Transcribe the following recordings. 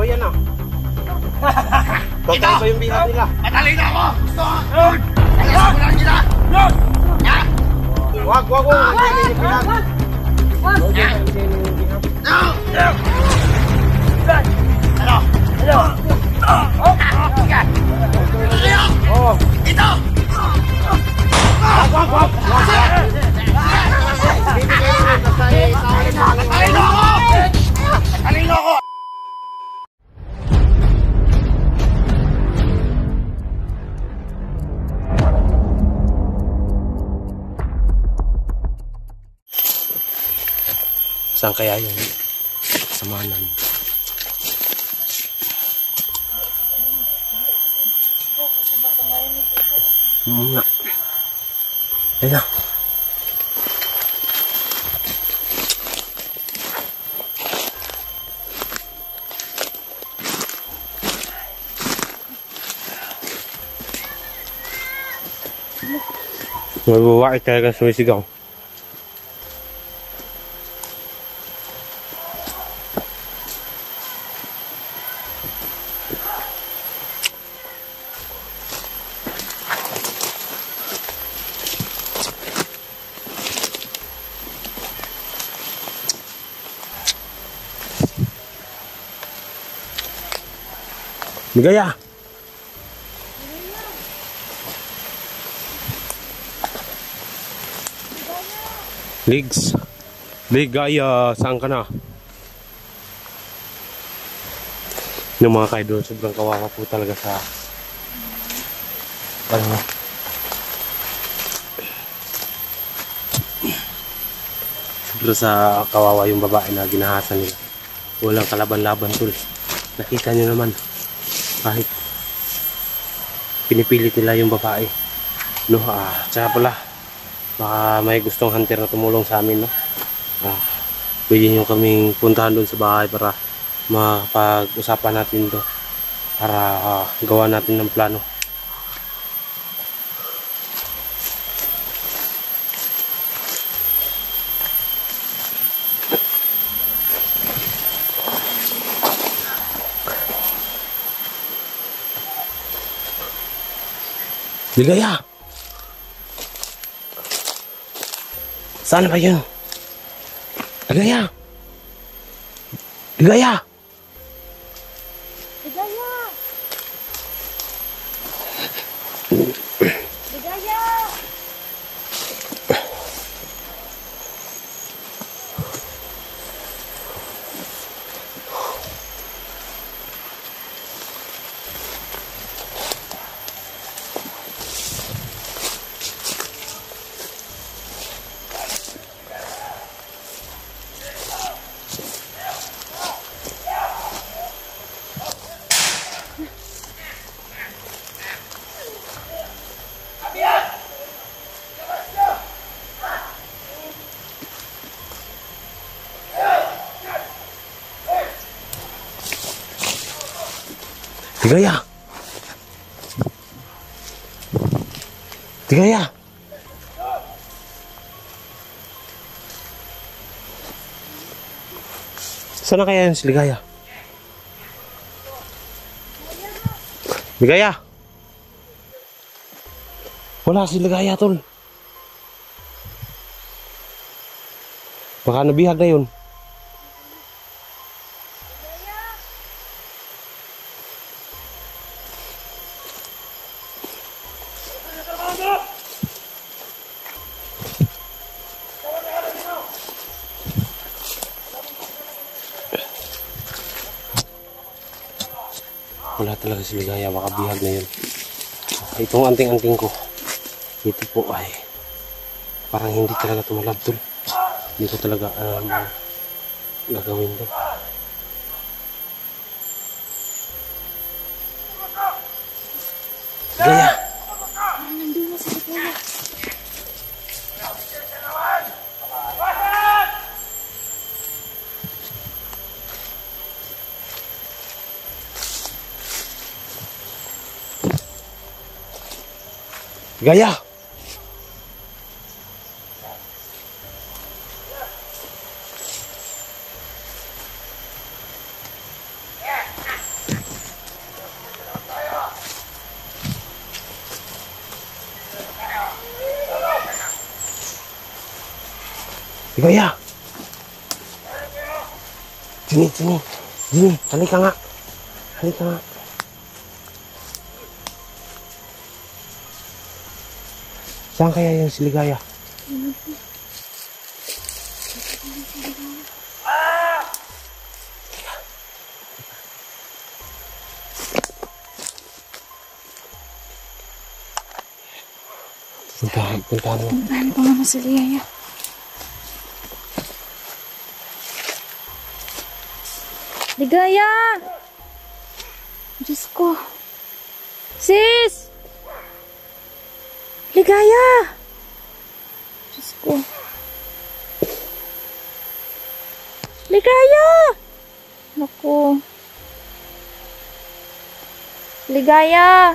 ba yan ah? Total ba yung bihag nila? Matalino ako! Gusto ko! Talagang lang kita! Ha? Wag! No! Ano? Oh! Ito! Wag! Matalino ako! Matalino ako! Saan kaya yung samahan namin? Nga. Ayan. May babae talaga sumisigaw. Ligaya! Ligs! Ligaya! Saan ka na? Yung mga kaidol, sobrang kawawa po talaga sa sobrang sa kawawa yung babae na ginahasan nila. Walang kalaban-laban tol. Nakita nyo naman. Kahit pinipilit nila yung babae, no? Tsaka pala baka may gustong hunter na tumulong sa amin, no? Pwede nyo kaming puntahan doon sa bahay para mapag-usapan natin to, para gawa natin ng plano. Ligaya! Saan ba yun? Ligaya! Ligaya! Ligaya! Ligaya! Ligaya! Ligaya! Saan na kaya yun si Ligaya? Ligaya! Wala si Ligaya tol. Baka nabihag na yun. Wala talaga si Ligaya, baka bihag na yun. Itong anting-anting ko, ito po ay parang hindi talaga tumalab tol. Hindi ko talaga gagawin to. Ligaya! Nandun na si Ligaya. Ligaya! Ligaya! Sini. Halika nga. Saan kaya yung si Ligaya? Puntahan mo. Puntahan ko nga si Ligaya. Ligaya! Diyos ko. Sis! Ligaya! Diyos ko. Ligaya! Naku. Ligaya!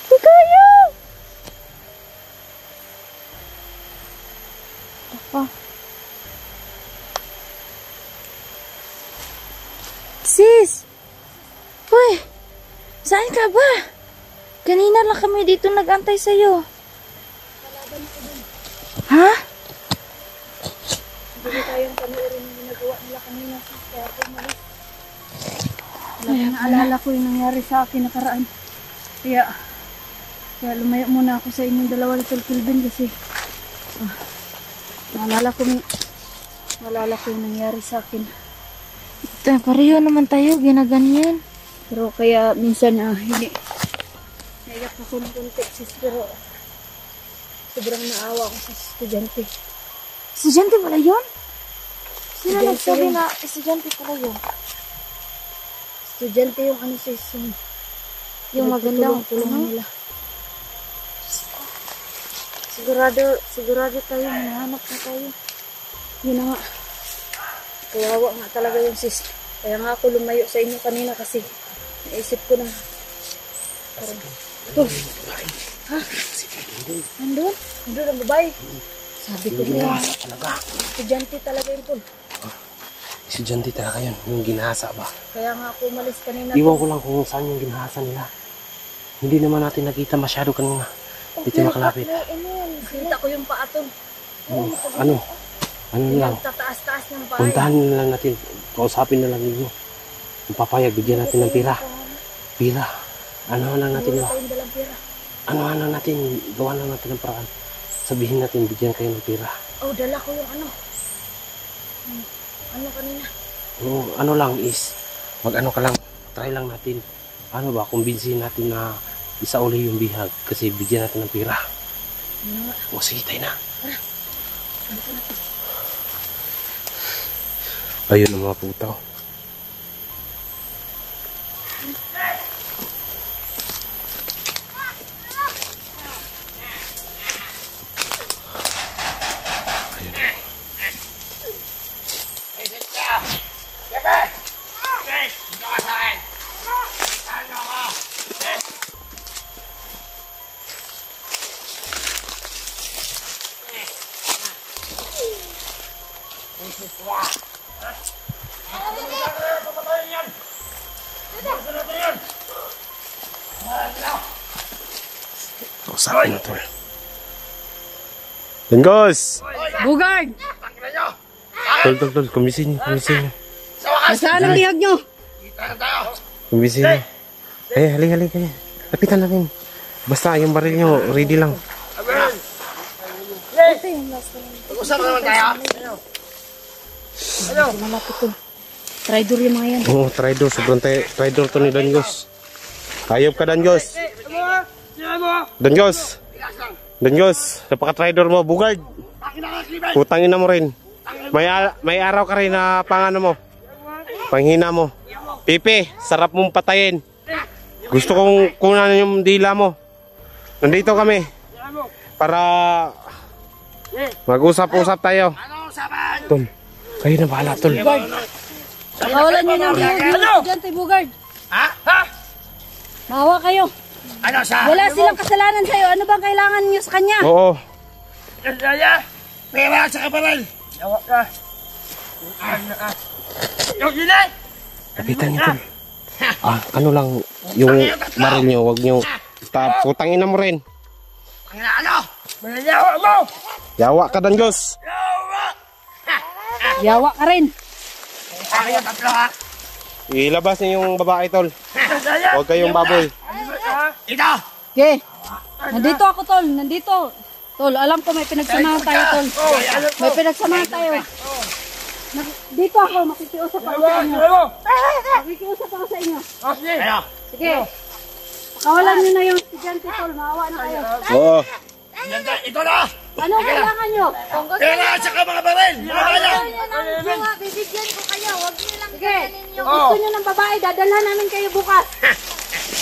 Ligaya! Apa? Sis! Hoy! Saan ka ba? Kanina lang kami dito nag-antay sa'yo. Ha? Hindi tayong panuorin yung ginagawa nila kanina. Kaya ako umalis. Naalala ko yung nangyari sa akin nakaraan. Kaya lumayo muna ako sa inyong dalawa, Little Kilvin, kasi naalala ko yung nangyari sa akin. Pareho naman tayo, ginaganyan. Pero kaya minsan hindi. Naiyak ako ng konti, sis, pero sobrang naawa ako sa estudyante. Estudyante pala yun? Sino Estudyante nagsabi yun. na estudyante pala yun? Estudyante yung sis, Yung magandang tulong nila. Sigurado tayo, hinahanap na tayo. Yun na nga. Kawawa nga talaga yung sis. Kaya nga ako lumayo sa inyo kanina kasi naisip ko na. Parang, ito. Ha? Nandun? Nandun ang babae. Sabi ko na. Estudyante talaga yun, Tol. Estudyante talaga yun. Yung ginahasa ba? Kaya nga ako umalis kanina. Iwan ko lang kung saan yung ginahasa nila. Hindi naman natin nakita masyado kanina. Dito makalapit. Nakita ko yung paa, Tol. Ano lang. Tataas-taas ng paa. Puntahan na lang natin. Kausapin na lang ninyo. Kung papayag, bigyan natin ng pira. Pira. Ano lang natin. Wala tayong dalang pera. Ano natin. Gawa lang natin ng paraan. Sabihin natin, bigyan kayo ng pira. Oh, dala ko yung ano. Ano kanina? Ano lang is, mag-ano ka lang. Try lang natin. Ano ba, kumbinsihin natin na isa uli yung bihag. Kasi bigyan natin ng pira. O sige, tayo na. Ayun ang mga putaw. Kausapin na tol. Dengos! Bugard! Tol, kumisin nyo. Nasaan ang lihag nyo? Kumisin nyo. Halika. Lapitan natin. Basta yung baril nyo, ready lang. Pag-usap naman tayo. Malapit ko. Traitor yung mga yan. Oo, traitor. Sobrang traitor to ni Dengos. Hayop ka, Dengos. Dengos, napaka-traitor mo. Bugard. Putangin na mo rin. May araw ka rin na pangano mo. Panghina mo. Pipi, sarap mong patayin. Gusto kong kunan yung dila mo. Nandito kami. Para mag-usap-usap tayo. Tol, kayo na bahala, tol. Pakawalan nyo ng lihag yung estudyante, Bugard. Ha? Maawa kayo. Ano sa? Wala silang kasalanan sa'yo. Ano bang kailangan nyo sa kanya? Oo. Pera sa kaparal. Yung yun eh. Lapitan niyo, tol. Ano lang, yung baril nyo, wag nyo. Putangin na mo rin. Ano? Mananawa mo! Yawa ka dan, Diyos. Yawa ka rin. Kayo tatlo ha? Ilabas niyo yung babae, tol. Huwag kayong baboy. Ito! Okay. Nandito ako, tol. Nandito. Tol, alam ko may pinagsamahan tayo, tol. May pinagsamahan tayo. Dito ako, makikiusap ako sa inyo. Makikiusap ako sa inyo. Ano? Sige. Pakawalan nyo na yung estudyante, tol. Maawa na kayo. Oo. Ito na! Ano kailangan nyo? Pera at saka mga baril! Mga baril! Bibigyan ko kayo. Huwag niyo lang Sige. ninyo. Kung gusto nyo ng babae, dadalhan namin kayo bukas.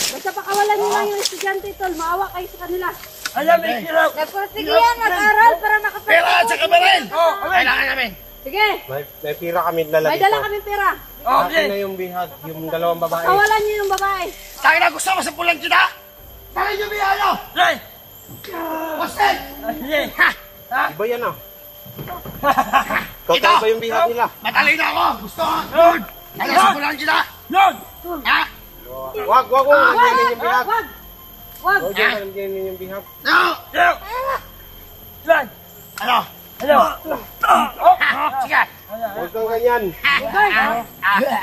Basta pakawalan nyo lang yung estudyante, tol. Maawa kayo sa kanila. Nagpursige yan. Mag-aral para makapag... Pera at saka baril! Kailangan namin! Sige. May pira kami dala May dito. dala kaming pera. Akin na yung bihag, yung dalawang babae. Pakawalan nyo yung babae. Tayo na gusto mo sa pulang kita! Tayo nyo biya nyo! Hostel! Iba yan ah. Kakaiba yung bihag nila. Matalino ako! Gusto ko! Tayo sa pulang kita! Ha? Wag ganyan yung bihag. Wag. Wag. Huwag ganyan yung bihag. No! Ano? Sige! Huwag kang ganyan.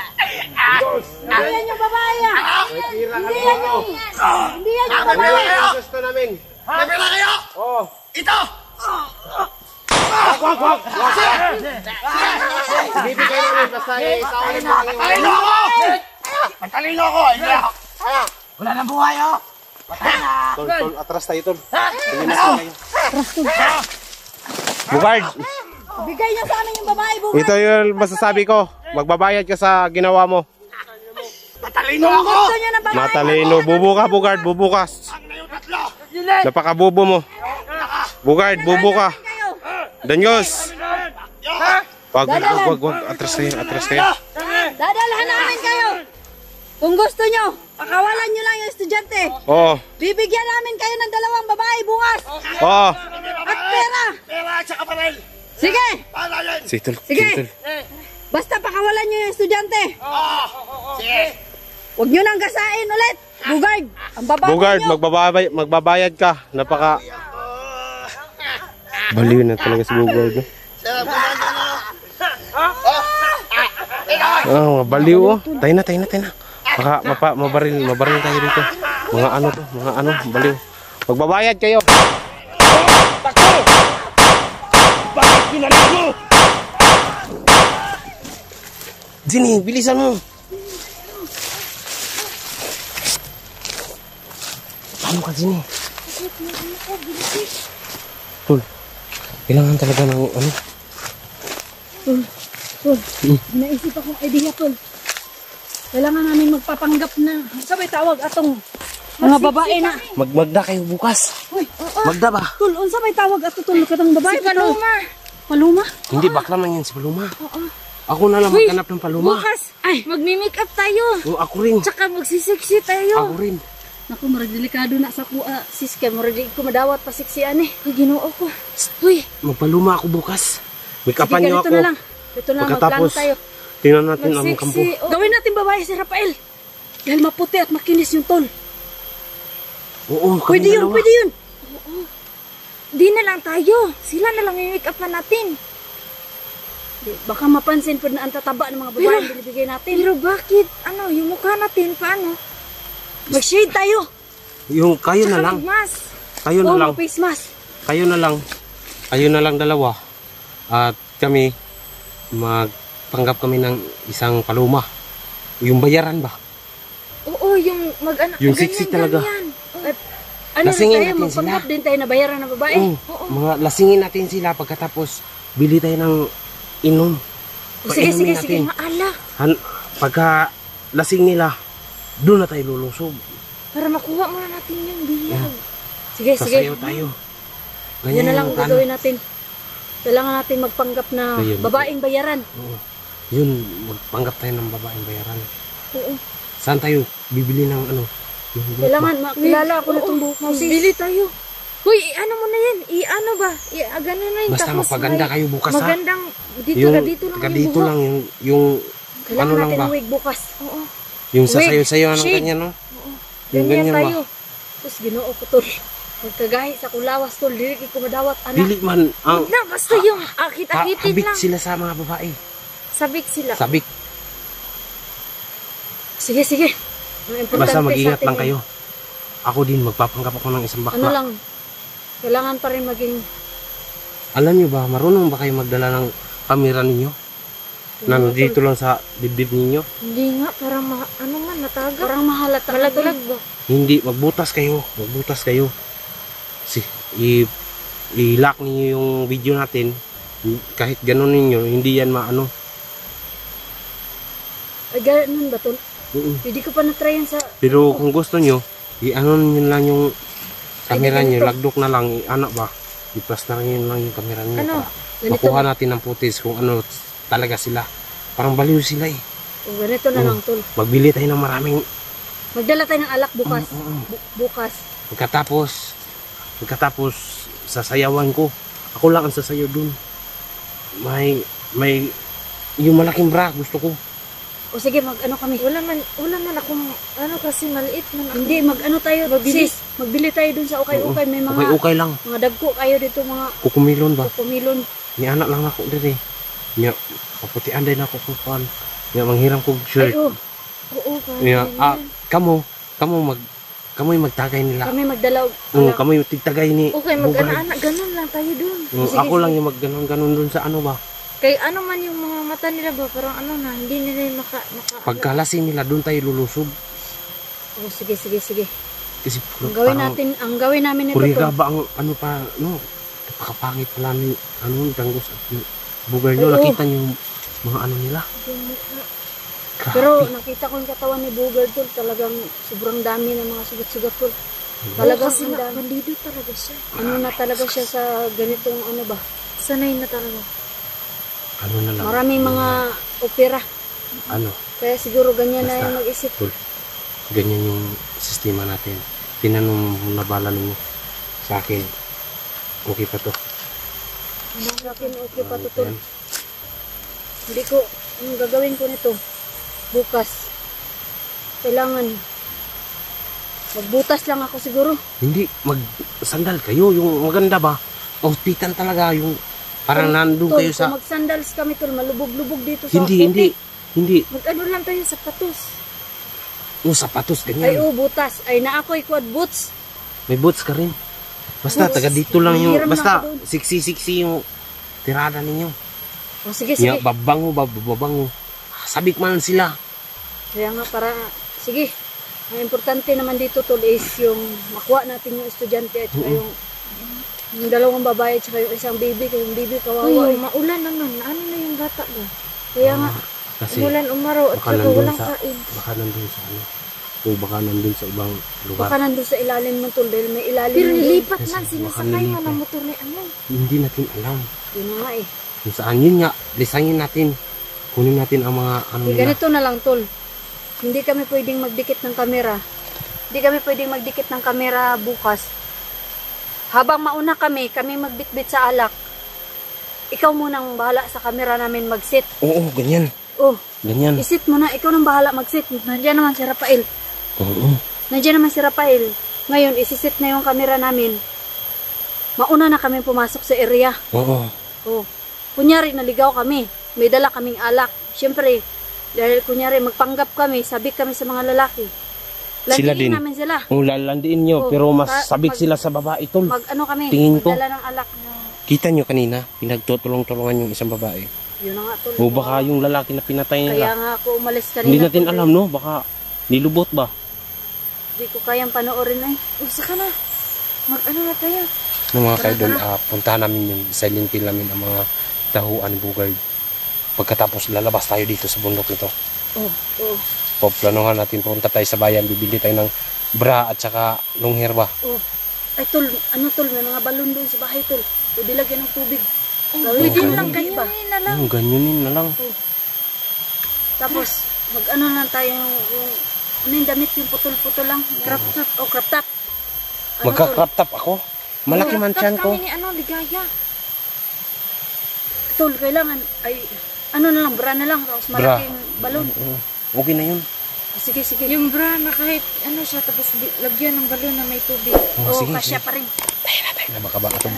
Hindi yan yung babae ah. May pira Hindi kami yan dito. yung... Hindi yan yung May pera babae. kayo! Gusto namin. May pera kayo! Oo. Ito! Wag. Bibigay namin basta isaulin mo lang Matalino yung... ako! Matalino ako! Hindi ako! Wala nang buhay oh! Tol, atras tayo, tol. Hindi na tayo. Bugard, Bigay niyo sa amin yung babae, bukas. ito yung masasabi ko. Magbabayad ka sa ginawa mo. Matalino Kung ako! gusto niyo ng babae, Matalino. Bubuka, Bugard. Bubukas. Ang na yung tatlo! Napakabubo mo. Bugard, bubuka. kayo. Danyos. Wag. Atras kayo. Dadalhan namin kayo. Kung gusto niyo, pakawalan niyo lang yung estudyante. Oo. Bibigyan namin kayo ng dalawang babae bukas. Oo. At pera. Pera at saka baril! Sige. Para yan! Sige. Basta pakawalan niyo yung estudyante. Sige! Huwag niyo nang gasain ulit. Bugard, ang babae Bugard, niyo. magbabayad ka. Napaka... Baliw na talaga si Bugard. Baliw oh. Tayo na. Baka mabaril tayo dito. Mga ano, baliw. Magbabayad kayo. Bakit pinalig mo? Jini, bilisan mo. Ano ka, Jini? Tol, kailangan talaga ng ano? Tol, naisip akong idea, tol. Kailangan namin magpapanggap na. Sabay tawag atong mga babae na. Magda kayo bukas. Uy, Magda ba? tol, unsa may tawag ato tol katong babae? Si Paloma. Paloma? Hindi, bakla man yan si Paloma. Ako na lang maghanap ng Paloma. Bukas, magmi-make up tayo. Oh, ako rin. Tsaka magsisexy tayo. Ako rin. Naku, marag delikado na sa kuha. Sis, kaya marag di ko madawat pa siksian eh. Ay, ginoo ko. Uy, Magpaluma ako bukas. Make Sige, upan niyo ganito ako. na lang. Ito na lang, magplano Pagkatapos, tayo. tingnan natin ang kampo. magsexy. Oh, Gawin natin babae si Rafael. Dahil maputi at makinis yung tol. Oo, kami Pwede yun, dalawa. pwede yun. di na lang tayo. Sila na lang yung make up natin. Baka mapansin pa na ang tataba ng mga babae ang binibigay natin. Pero bakit? Ano, yung mukha natin, paano? Mag-shade tayo. Yung kayo na Tsaka lang. mag-mask. Kayo na Oh, lang. mag-face mask. Kayo na lang. Kayo na lang dalawa. At kami, magpanggap kami ng isang Paloma. Yung bayaran ba? Oo, yung mag-anak. Yung sexy talaga. Ano Lasingin na tayo, natin magpanggap din tayo na bayaran ng babae. Oo. Mga lasingin natin sila pagkatapos bili tayo ng inom. Sige, sige, Painumin sige. natin. Maalak. Pagka lasing nila, doon na tayo lulusob. Para makuha muna natin yung biyag. Sige, sige. Sasayaw tayo. Yan na lang yung ang gagawin natin. Kailangan natin magpanggap na Ayun. babaeng bayaran. Oo. Yun, magpanggap tayo ng babaeng bayaran. Oo. Saan tayo bibili ng ano? Yung buhok ba? Kailangan makilala ako na itong buhok mo, sis. Bili tayo. Uy, ano mo na yan? I-ano ba? Gano'n na yun. Basta Tapos mapaganda may kayo bukas ha. magandang, dito Yung, dito lang taga yung dito buhok. lang yung Kailangan ano lang natin ba? ng wig bukas. Oo. Yung Wig, sasayo-sayo ng shade. ganyan, no? Yung Ganyan ganyan tayo. ba? Tapos ginoo ko tol. Magkagahi sa kulawas tol. Dili ko madawat anak. Dili man, ang Na, basta yung akit-akitin habik lang. sila sa mga babae. Sabik sila. Sabik. Sige, sige. Ang importante Basta mag-ingat sa atin lang kayo. Ako din, magpapanggap ako ng isang Ano bakla. lang, kailangan pa rin maging Alam niyo ba, marunong ba kayo magdala ng kamera ninyo? Na nandito lang sa dibdib ninyo? Hindi nga, parang ano man, nataga. parang mahalata. Malaglag ba? Hindi, magbutas kayo. Magbutas kayo. I-lock ninyo yung video natin. Kahit ganun ninyo, hindi yan maano. Ay, ganun ba tol? Mm. Hindi ko pa na-try yan sa... Pero kung gusto nyo, i-ano nyo lang yung camera Ay, nyo, ganito. lagdok na lang, i-ano ba? I-plus na nyo lang yung camera nyo. Ano? Para Ganito, makuha natin ng footage kung ano talaga sila. Parang baliw sila eh. o ganito na lang tol. Magbili tayo ng maraming Magdala tayo ng alak bukas. Mm. Bukas. Pagkatapos sasayawan ko. Ako lang ang sasayaw dun. May yung malaking bra gusto ko. O sige, mag-ano kami. Wala man akong, ano kasi maliit man ako. Hindi, mag-ano tayo. Magbili. Sis, magbili tayo dun sa ukay-ukay. May mga Okay lang. mga dagko kayo dito, mga Kukumilon ba? kumilon. Ni anak lang ako diri. Nya kaputian din ako kuan. Nya manghiram ko shirt. Ay, oh, Oo, kaya Nya ganyan. kamoy magtagay nila. kami magdala. Kamoy tigtagay ni. Okay, Bugard. mag-ana-ana, ganun lang tayo dun. Sige, Ako lang yung magganon-ganon dun sa ano ba. Kay ano man yung mga mata nila ba, parang ano na, hindi nila yung maka Pagkalasin nila dun tayo lulusog. Oh, sige. Kasi Ang gawin namin ito Kuriga tol. ba ang ano pa, no? Napakapangit pala ni, danggos at bugar nyo. Oo. Nakita nyo yung mga ano nila. Grabe. Pero nakita ko yung katawan ni Bugard tol, talagang sobrang dami ng mga sugat-sugat tol. Talagang kasi ang dami. bandido talaga siya. Ano na talaga siya sa ganitong ano ba? Sanay na talaga. Ano na lang. Maraming mga opera. Ano, Kaya siguro ganyan na Basta. yung mag-isip. ganyan yung sistema natin. Tinanong na bala ninyo sa akin. Okay pa to. Sa akin okay pa to tol. Ayan. Hindi ko, ang gagawin ko nito, bukas, kailangan, magbutas lang ako siguro. Hindi, magsandal kayo. Yung maganda ba? Hospital talaga. Yung parang nandun Tol, kayo sa... kung mag-sandals kami tol, malubog-lubog dito sa Hindi. Mag-ano lang tayo sa patos. Yung sapatos, Ay, ganyan. butas. Ay, na ako'y quad boots. May boots ka rin. Basta, Boots. taga dito lang yung... Hiram lang Basta, ako doon. siksi-siksi yung tirada ninyo. O, sige. Nga, babango. Sabik man sila. Kaya nga, para, sige. Ang importante naman dito tol is yung makuha natin yung estudyante at saka yung dalawang babae at saka yung isang baby. Kaya yung baby kawawa. Uy, eh. maulan naman. Ano na yung bata ba? Kaya nga, Kasi, Umulan, umaraw, at baka saka nandun walang sa... kain. Baka nandun sa ano. O baka nandun sa ibang lugar. baka nandun sa ilalim mo tol dahil may ilalim. Pero yun. nilipat Kasi man, baka sinasakay man nilipat. ang motor ni ano. Hindi natin alam. Yun na nga eh. Kung saan yun nga. Lisangin natin. Kunin natin ang mga ano Eh, nila. ganito na lang tol. Hindi kami pwedeng magdikit ng kamera. Hindi kami pwedeng magdikit ng kamera bukas. Habang mauna kami magbitbit sa alak. Ikaw munang bahala sa kamera namin mag-sit. Oo, ganyan. Oh, Ganyan. isit mo na. Ikaw nang bahala mag-sit. Nandiyan naman si Rafael. Oo. Nandiyan naman si Rafael. Ngayon, isisit na yung kamera namin. Mauna na kami pumasok sa area. Oo. Oh. Kunyari, naligaw kami. May dala kaming alak. Siyempre, dahil kunyari, magpanggap kami, sabik kami sa mga lalaki. Sila din. Landiin namin sila. Oh, lalandiin nyo. Oo. Pero mas Pa- sabik pag- sila sa babae, tol. Mag-ano kami, Tingin ko. magdala ng alak. Kita nyo kanina, pinagtutulong-tulungan yung isang babae. Yun na nga, tol. O baka yung lalaki na pinatay Kaya nila. nga ako umalis kanina. Hindi natin tol, alam, no? Baka nilubot ba? Hindi ko kayang panoorin ay. Saka na. Mag-ano na tayo. No, mga kaidol, puntahan namin yung silent kill namin ang mga dahuan ni Bugard. Pagkatapos lalabas tayo dito sa bundok nito. Oh, oh, Planuhan natin, punta tayo sa bayan, bibili tayo ng bra at saka long hair ba? oh. Ay, tol, ano tol, may mga balon doon sa bahay, tol. Pwede lagyan ng tubig. Pwede ganyan. lang, ganyan na lang. Ganyanin na lang. Tapos, mag-ano lang tayo yung ano yung damit, yung putol-putol lang. Crop top. Oh, crop top. Ano, Magka-crop top ako. Malaki man tiyan ko. Kami ni ano, ligaya. Tol, kailangan, ay, ano na lang, bra na lang. Tapos Bra. malaking balon. Okay na yun. Sige, sige. Yung bra na kahit ano siya, tapos lagyan ng balon na may tubig. Oo, sige, kasya pa rin. Tayo na, baka itong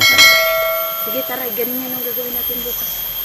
Sige, tara, ganyan ang gagawin natin bukas.